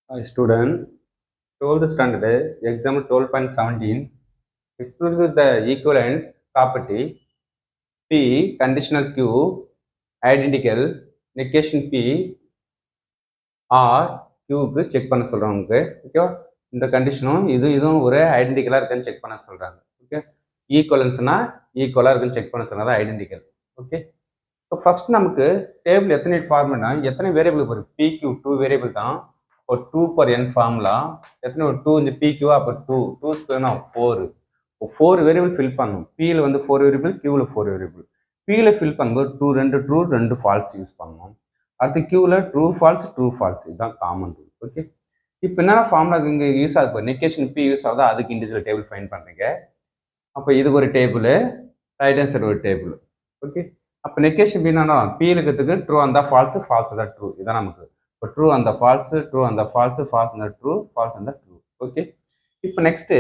Student, 12th standard, example 12.17, express the equivalence property P conditional Q identical negation P or கியூக்கு check பண்ண சொல்கிறோம் உங்களுக்கு. ஓகேவா? இந்த கண்டிஷனும் இதுவும் ஒரு ஐடென்டிக்கலாக இருக்குன்னு செக் பண்ண சொல்கிறாங்க. ஓகே, ஈக்குவலன்ஸ்னா ஈக்குவலாக இருக்குன்னு செக் பண்ண சொன்னது ஐடென்டிக்கல். ஓகே, இப்போ ஃபர்ஸ்ட் நமக்கு டேபிள் எத்தனை ஃபார்முலா, எத்தனை வேரியபிள் வரும்? பிக்யூ 2 வேரியபிள் தான். இப்போ 2 per n ஃபார்முலா எத்தனை ஒரு 2 இந்த பிக்யூ, அப்போ 2 ஸ்கொயர்னா 4. இப்போ 4 வேரியபிள் ஃபில் பண்ணணும். பியில் வந்து 4 வேரியபிள், கியூவில் 4 வேரியபிள். பியில் ஃபில் பண்ணும்போது 2 ட்ரூ 2 ஃபால்ஸ் யூஸ் பண்ணணும். அடுத்து கியூவில் ட்ரூ ஃபால்ஸ் இதுதான் காமன் ரூல். ஓகே, இப்போ என்னென்ன ஃபார்முலா இங்கே யூஸ் ஆகுது? நெகேஷன் பி யூஸ் ஆகுதா, அதுக்கு இண்டிவிஜுவல் டேபிள் ஃபைன் பண்ணுறீங்க. அப்போ இது ஒரு டேபிள், ரைட் ஹேண்ட் சைடு ஒரு டேபிள். ஓகே, அப்போ நெகேஷன் பின்னா பி இருக்கிறதுக்கு ட்ரூ அந்த ஃபால்ஸ், ஃபால்ஸ் தான் ட்ரூ. இதான் நமக்கு இப்போ ட்ரூ அந்த ஃபால்ஸ், ட்ரூ அந்த ஃபால்ஸ், ஃபால்ஸ் அந்த ட்ரூ, ஃபால்ஸ் அந்த ட்ரூ. ஓகே, இப்போ நெக்ஸ்ட்டு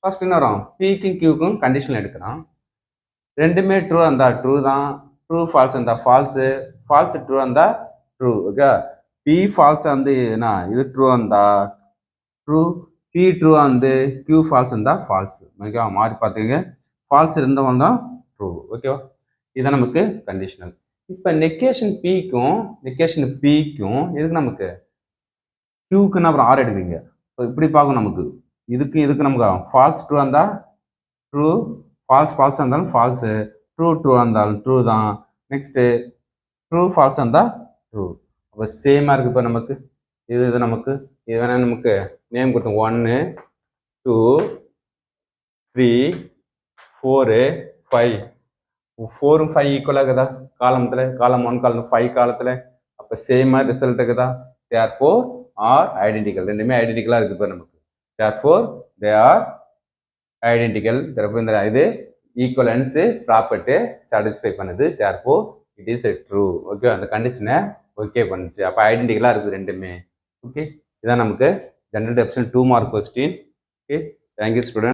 ஃபர்ஸ்ட் என்ன வரும்? பிக்கும் கியூக்கும் கண்டிஷன் எடுக்கிறோம். ரெண்டுமே ட்ரூ அந்த ட்ரூ தான். ட்ரூ ஃபால்ஸ் அந்த ஃபால்ஸு, ஃபால்ஸ் ட்ரூ அந்த ட்ரூ. ஓகே, பி ஃபால்ஸ் வந்து என்ன இது ட்ரூ அந்த ட்ரூ, பி ட்ரூ வந்து கியூ ஃபால்ஸ் இருந்தா ஃபால்ஸ். ஓகேவா? மாறி பார்த்துங்க, ஃபால்ஸ் இருந்தவங்க தான் ட்ரூ. ஓகேவா? இதுதான் நமக்கு கண்டிஷனல். இப்போ நெகேஷன் பிக்கும் இதுக்கு நமக்கு கியூக்குன்னு அப்புறம் ஆர் எடுக்கிறீங்க. இப்போ இப்படி பார்க்கும் நமக்கு இதுக்கு நமக்கு ஃபால்ஸ் ட்ரூ இருந்தா ட்ரூ, ஃபால்ஸ் இருந்தாலும் ஃபால்ஸு, ட்ரூ இருந்தாலும் ட்ரூ தான். நெக்ஸ்ட்டு ட்ரூ ஃபால்ஸ் இருந்தால் ட்ரூ. அப்போ சேமாக இருக்குது. இப்போ நமக்கு இது நமக்கு இது வேணால் நமக்கு நேம் கொடுத்தோம். 1 2 3 4 5. 4 5 ஈக்குவலாக இருக்குதா காலத்தில்? காலம் 1 காலம் 5 காலத்தில். அப்போ சேமாக ரிசல்ட் இருக்குதா? Therefore R identical. ரெண்டுமே ஐடென்டிக்கலாக இருக்குது இப்போ நமக்கு. Therefore they are identical. இந்த இது ஈக்குவலன்ஸ் ப்ராப்பர்ட்டி சாட்டிஸ்ஃபை பண்ணுது. Therefore it is true. Okay, அந்த கண்டிஷனை ஓகே பண்ணுச்சு. அப்போ ஐடென்டிக்கலாக இருக்குது ரெண்டுமே. ஓகே, இதான் நமக்கு general definition 2 mark question. Okay, thank you student.